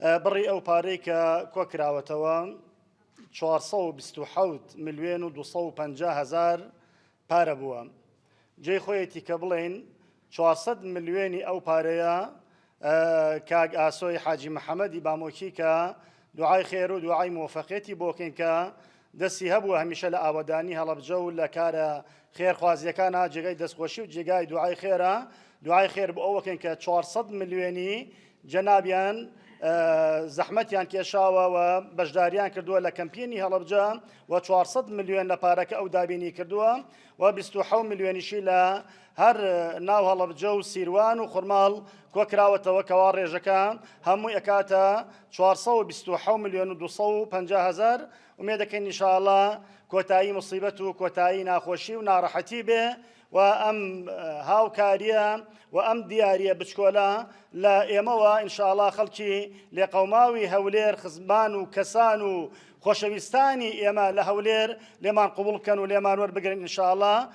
بڕی ئەو پارەی کە کۆکراوەتەوە 427 ملیۆن و 250 هزار پارە بووە. جێی خۆیەتی کە بڵێن 400 ملیۆنی ئەو پارەیە کاگ ئاسۆی حاجی محەممەدی بامۆکی کە دوعای خێر و دوعای موفەقێتی بۆکەین کە دەستی هەبووە هەمیشە لە ئاوەدانی هەڵەبجە و لە کارە خێرخوازیەکانە جێگای دەستخۆشی و جێگای دوعای خێرە دوعای خێر بۆ ئەوەکەن کە 400 ملیۆنی جەنابیان زەحمەتیان کێشاوە و بەشداریان کردووە لە کەمپینی هەڵەبجە و 400 ملیۆن لە پارەکە ئەو دابینی کردووە و 27 ملیۆنیشی لە هەر ناو هەڵەبجە و سیروان و خورماڵ کۆکراوەتەوە کەوا ڕێژەکە هەمووی ئەکاتە 427 ملیۆن و 250 هزار. ومێ دەکەین ئینشاءڵڵا کۆتایی موسیبەت و کۆتایی ناخۆشی و ناڕەحەتی بێ و ئەم هاوکاریە و ئەم دیاریە بچکۆلە لە ئێمەوە ئینشاءڵڵا خەڵکی لێقەوماوی هەولێر خزمان و کەسان و خۆشەویستانی ئێمە لە هەولێر لێمان قبوڵ بکەن و لێمان وەربگرن ئینشاءڵڵا.